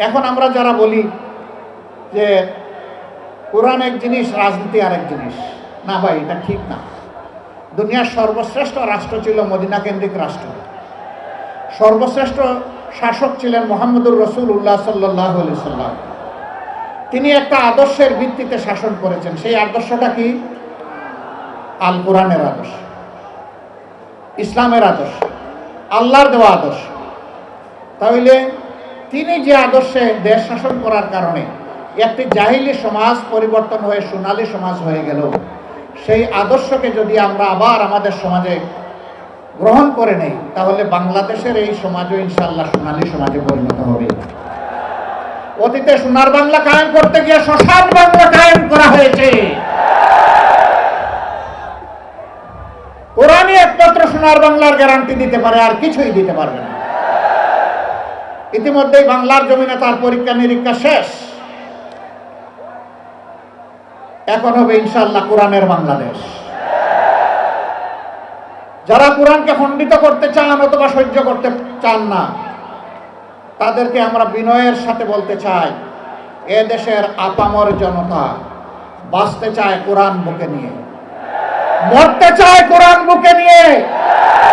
এখন আমরা যারা বলি যে কোরআন এক জিনিস, রাজনীতি আরেক জিনিস, না ভাই, এটা ঠিক না। দুনিয়ার সর্বশ্রেষ্ঠ রাষ্ট্র ছিল মদিনা কেন্দ্রিক রাষ্ট্র। সর্বশ্রেষ্ঠ শাসক ছিলেন মুহাম্মদুর রাসূলুল্লাহ সাল্লাল্লাহু আলাইহি সাল্লাম। তিনি একটা আদর্শের ভিত্তিতে শাসন করেছেন। সেই আদর্শটা কি? আল কোরআনের আদর্শ, ইসলামের আদর্শ, আল্লাহর দেওয়া আদর্শ। তাহলে তিনি যে আদর্শে দেশ শাসন করার কারণে একটি জাহিলি সমাজ পরিবর্তন হয়ে সোনালী সমাজ হয়ে গেল, সেই আদর্শকে যদি আমরা আবার আমাদের সমাজে গ্রহণ করে নেই, তাহলে বাংলাদেশের এই সমাজও ইনশাআল্লাহ সোনালী সমাজে পরিণত হবে। অতীতে সোনার বাংলা কায়েম করতে গিয়ে শ্মশান বাংলা কায়েম করা হয়েছে। কোরআনই একমাত্র সোনার বাংলার গ্যারান্টি দিতে পারে, আর কিছুই দিতে পারবে না। ইতিমধ্যেই বাংলার জমিনে তার পরীক্ষা নিরীক্ষা শেষ। এখন হবে ইনশাআল্লাহ কোরআনের বাংলাদেশ। যারা কোরআনকে খণ্ডিত করতে চান অথবা সহ্য করতে চান না, তাদেরকে আমরা বিনয়ের সাথে বলতে চাই, এ দেশের আপামর জনতা বাঁচতে চায় কোরআন বুকে নিয়ে, মরতে চায় কোরআন বুকে নিয়ে,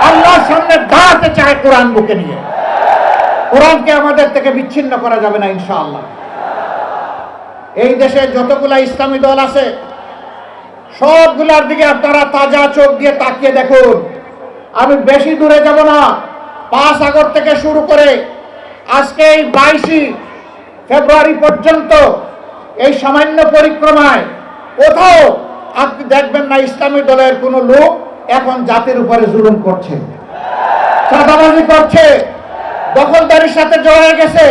আল্লাহর সামনে দাঁড়াতে চায় কোরআন বুকে নিয়ে। কোরআনকে আমাদের থেকে বিচ্ছিন্ন করা যাবে না ইনশাআল্লাহ। এই দেশে যতগুলা ইসলামী দল আছে, সবগুলার দিকে আপনারা তাজা চোখ দিয়ে তাকিয়ে দেখুন। আমি বেশি দূরে যাব না। 5 আগস্ট থেকে শুরু করে আজকে এই 22 ফেব্রুয়ারি পর্যন্ত এই সামান্য পরিক্রমায় কোথাও আপনি দেখবেন না ইসলামী দলের কোনো লোক এখন জাতির উপরে জুলুম করছে, চাঁদাবাজি করছে, দখলদারির সাথে জড়িয়ে গেছে।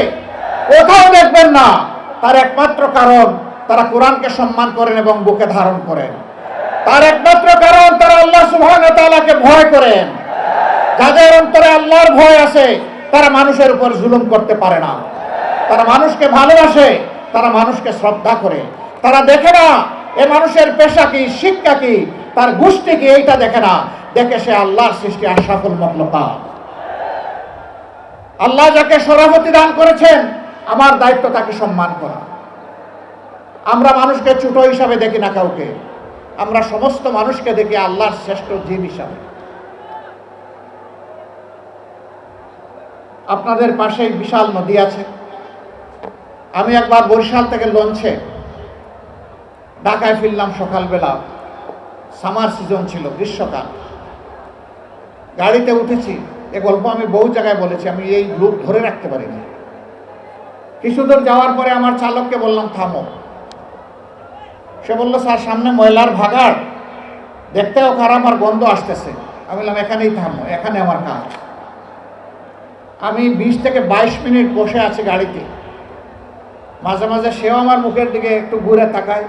কোথাও দেখবেন না। তার একমাত্র কারণ তারা কোরআনকে সম্মান করেন এবং বুকে ধারণ করেন। তার একমাত্র কারণ তারা আল্লাহ সুবহানাহু ওয়া তাআলাকে ভয় করেন। যাদের অন্তরে আল্লাহর ভয় আছে, তারা মানুষের উপর জুলুম করতে পারে না। তারা মানুষকে ভালোবাসে, তারা মানুষকে শ্রদ্ধা করে। তারা দেখে না এ মানুষের পেশা কি, শিক্ষা কি, তার গোষ্ঠী কি, এইটা দেখে না। দেখে সে আল্লাহর সৃষ্টি আশরাফুল মাখলুকাত। আল্লাহ যাকে সভাপতি দান করেছেন, আমার দায়িত্ব তাকে সম্মান করা। আমরা মানুষকে ছোট হিসাবে দেখি না কাউকে, আমরা সমস্ত মানুষকে দেখি আল্লাহর শ্রেষ্ঠ জীব হিসাবে। আপনাদের পাশেই বিশাল নদী আছে। আমি একবার বরিশাল থেকে লঞ্চে ঢাকায় ফিরলাম সকালবেলা, সামার সিজন ছিল, গ্রীষ্মকাল। গাড়িতে উঠেছি, এ গল্প আমি বহু জায়গায় বলেছি, আমি এই গ্রুপ ধরে রাখতে পারিনি। কিছু দূর যাওয়ার পরে আমার চালককে বললাম থামো। সে বললো স্যার সামনে ময়লার ভাগাড়, দেখতেও খারাপ আর গন্ধ আসতেছে। আমি বললাম এখানেই থামো, এখানে আমার কাজ। আমি 20 থেকে 22 মিনিট বসে আছি গাড়িতে। মাঝে মাঝে সেও আমার মুখের দিকে একটু ঘুরে তাকায়,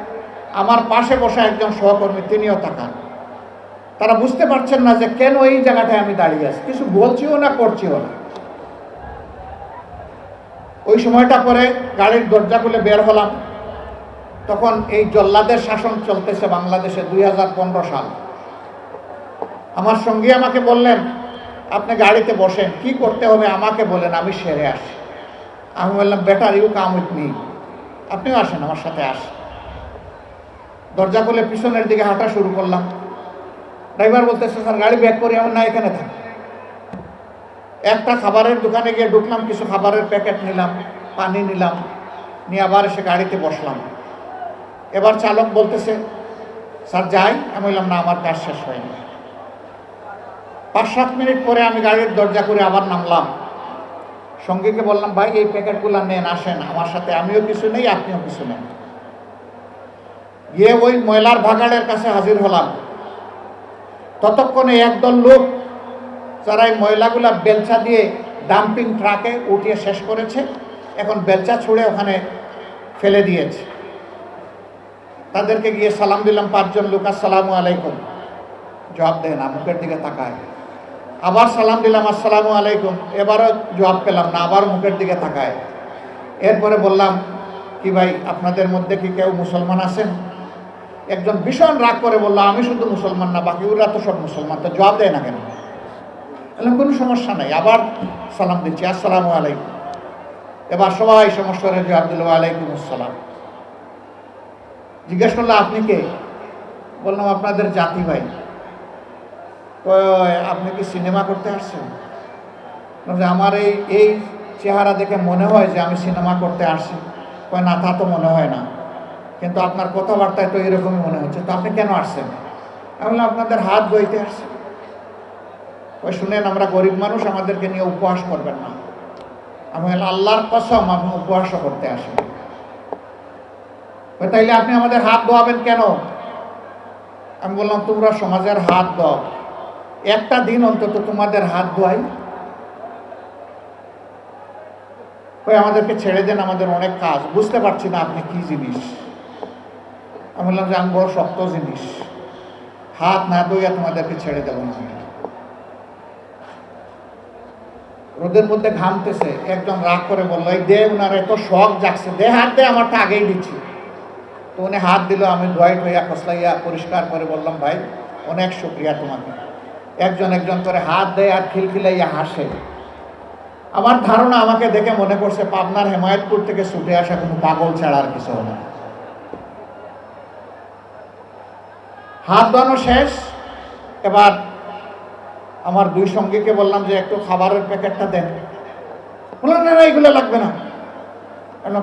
আমার পাশে বসে একজন সহকর্মী তিনিও তাকান। তারা বুঝতে পারছেন না যে কেন এই জায়গাটায় আমি দাঁড়িয়ে আছি, কিছু বলছিও না, করছিও না। ওই সময়টা পরে গাড়ির দরজা খুলে বের হলাম। তখন এই জল্লাদের শাসন চলতেছে বাংলাদেশে, 2015 সাল। আমার সঙ্গী আমাকে বললেন আপনি গাড়িতে বসেন, কি করতে হবে আমাকে বলেন, আমি সেরে আসি। আমি বললাম better you come with me, আপনিও আসেন আমার সাথে। আসেন। দরজা খুলে পিছনের দিকে হাঁটা শুরু করলাম। ড্রাইভার বলতেছে স্যার গাড়ি ব্যাক করি। আমার না, এখানে থাক। একটা খাবারের দোকানে গিয়ে ঢুকলাম, কিছু খাবারের প্যাকেট নিলাম, পানি নিলাম, নিয়ে আবার এসে গাড়িতে বসলাম। এবার চালক বলতেছে স্যার যাই। আমি বললাম না, আমার কাজ শেষ হয়নি। 5-7 মিনিট পরে আমি গাড়ির দরজা করে আবার নামলাম। সঙ্গীকে বললাম ভাই এই প্যাকেটগুলো নেন, আসেন আমার সাথে, আমিও কিছু নেই আপনিও কিছু নেন। গিয়ে ওই ময়লার ভাগাড়ের কাছে হাজির হলাম। ততক্ষণে একদল লোক যারা এই ময়লাগুলা বেলচা দিয়ে ডাম্পিং ট্রাকে উঠিয়ে শেষ করেছে, এখন বেলচা ছুঁড়ে ওখানে ফেলে দিয়েছে। তাদেরকে গিয়ে সালাম দিলাম। 5 জন লোক আসসালামু আলাইকুম, জবাব দেয় না, মুখের দিকে তাকায়। আবার সালাম দিলাম আসসালামু আলাইকুম, এবারও জবাব পেলাম না, আবার মুখের দিকে তাকায়। এরপরে বললাম কি ভাই আপনাদের মধ্যে কি কেউ মুসলমান আছেন? একজন ভীষণ রাগ করে বললো আমি শুধু মুসলমান না, বাকি ওরা তো সব মুসলমান, তো জবাব দেয় না কেন? বললাম কোনো সমস্যা নাই, আবার সালাম দিচ্ছি আসসালামু আলাইকুম। এবার সবাই সমস্ত রেজু আব্দুল্লাহ আলাইকুম আসসালাম। জিজ্ঞেস করলো আপনি কে? বললাম আপনাদের জাতি ভাই। আপনি কি সিনেমা করতে আসছেন? আমার এই চেহারা দেখে মনে হয় যে আমি সিনেমা করতে আসছি। না, তা তো মনে হয় না, কিন্তু আপনার কথাবার্তায় তো এরকমই মনে হচ্ছে। তো আপনি কেন আসছেন? আমি বললাম আপনাদের হাত ধুইতে আসছি। শুনেন, আমরা গরিব মানুষ, আমাদেরকে নিয়ে উপহাস করবেন না। আমি বললাম আল্লাহর কসম আমি উপহাসও করতে আসি। তাইলে আপনি আমাদের হাত ধোয়াবেন কেন? আমি বললাম তোমরা সমাজের হাত দাও, একটা দিন অন্তত তোমাদের হাত ধোয়াই। আমাদেরকে ছেড়ে দেন, আমাদের অনেক কাজ, বুঝতে পারছি না আপনি কি জিনিস। আমি বললাম যে আমি বড় শক্ত জিনিস, হাত না ধুইয়া তোমাদেরকে ছেড়ে দেবো না। রোদের মধ্যে ঘামতেছে, একজন রাগ করে বললো এই দে, উনার এত শখ জাগছে, দে হাত দে, আমারটা আগেই দিচ্ছি। তো উনি হাত দিল, আমি ধোয়াই ঠোয়া খসলাইয়া পরিষ্কার করে বললাম ভাই অনেক শুক্রিয়া তোমাকে। একজন একজন করে হাত দেয় আর খিলখিলাইয়া হাসে। আমার ধারণা আমাকে দেখে মনে করছে পাবনার হেমায়তপুর থেকে ছুটে আসা কোনো পাগল ছাড়া আর কিছু না। হাত ধোয়ানো শেষ। এবার আমার দুই সঙ্গীকে বললাম যে একটু খাবারের প্যাকেটটা দেন। বললাম না এগুলো লাগবে না।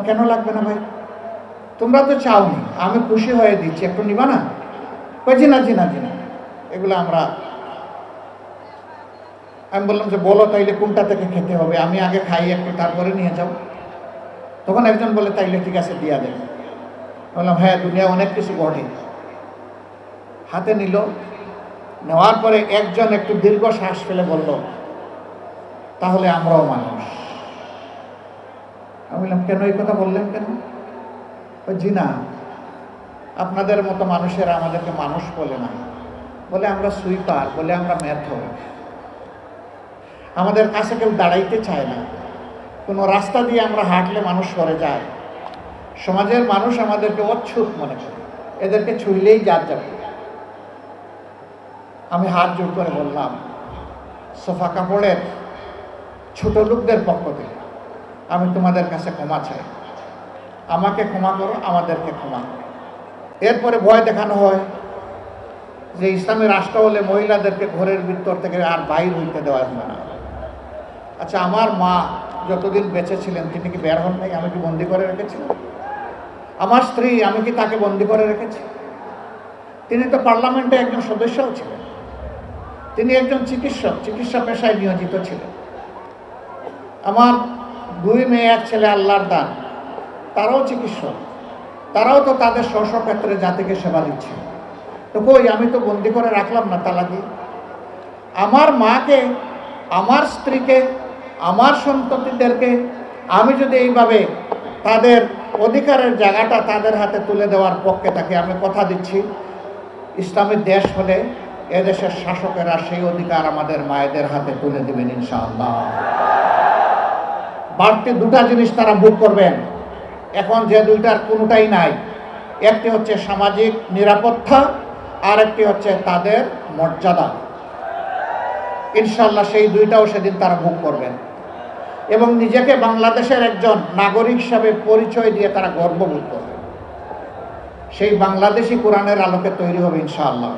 কেন লাগবে না ভাই? তোমরা তো চাওনি, আমি খুশি হয়ে দিচ্ছি, একটু নিবা না? জি না জি না জি না, এগুলো আমি বললাম যে বলো তাইলে কোনটা থেকে খেতে হবে, আমি আগে খাই একটু, তারপরে নিয়ে যাও। তখন একজন বলে তাইলে ঠিক আছে দিয়া দেবে। বললাম হ্যাঁ, দুনিয়া অনেক কিছু ঘটে। হাতে নিল, নেওয়ার পরে একজন একটু দীর্ঘ শ্বাস ফেলে বলল তাহলে আমরাও মানুষ। আমি বললাম কেন এই কথা বললেন কেন? জি না, আপনাদের মতো মানুষেরা আমাদেরকে মানুষ বলে না, বলে আমরা সুইপার, বলে আমরা মেথর। আমাদের কাছে কেউ দাঁড়াইতে চায় না, কোনো রাস্তা দিয়ে আমরা হাঁটলে মানুষ সরে যায়। সমাজের মানুষ আমাদেরকে অচ্ছুত মনে করে, এদেরকে ছুঁইলেই যাবে। আমি হাত জোর করে বললাম সোফা কাপড়ের ছোট লোকদের পক্ষ থেকে আমি তোমাদের কাছে ক্ষমা চাই, আমাকে ক্ষমা করো, আমাদেরকে ক্ষমা করো। এরপরে ভয় দেখানো হয় যে ইসলামী রাষ্ট্র হলে মহিলাদেরকে ঘরের ভিতর থেকে আর বাইর হইতে দেওয়া হবে না। আচ্ছা, আমার মা যতদিন বেঁচে ছিলেন তিনি কি বের হন নাই? আমি কি বন্দি করে রেখেছিলাম? আমার স্ত্রী, আমি কি তাকে বন্দি করে রেখেছি? তিনি তো পার্লামেন্টে একজন সদস্যও ছিলেন, তিনি একজন চিকিৎসক, চিকিৎসা পেশায় নিয়োজিত ছিলেন। আমার দুই মেয়ে এক ছেলে আল্লাহর দান, তারাও চিকিৎসক, তারাও তো তাদের স্ব ক্ষেত্রে জাতিকে সেবা দিচ্ছে। তো কই, আমি তো বন্দি করে রাখলাম না তালা দিয়ে। আমার মাকে, আমার স্ত্রীকে, আমার সন্ততিদেরকে আমি যদি এইভাবে তাদের অধিকারের জায়গাটা তাদের হাতে তুলে দেওয়ার পক্ষে থাকি, আমি কথা দিচ্ছি ইসলামের দেশ হলে এদেশের শাসকেরা সেই অধিকার আমাদের মায়েদের হাতে তুলে দেবেন ইনশাআল্লাহ। বাড়তি দুটা জিনিস তারা ভোগ করবেন, এখন যে দুইটার কোনোটাই নাই। একটি হচ্ছে সামাজিক নিরাপত্তা, আর একটি হচ্ছে তাদের মর্যাদা। ইনশাআল্লাহ সেই দুইটাও সেদিন তারা ভোগ করবেন এবং নিজেকে বাংলাদেশের একজন নাগরিক হিসাবে পরিচয় দিয়ে তারা গর্ববোধ করবে। সেই বাংলাদেশি কোরআনের আলোকে তৈরি হবে ইনশাআল্লাহ।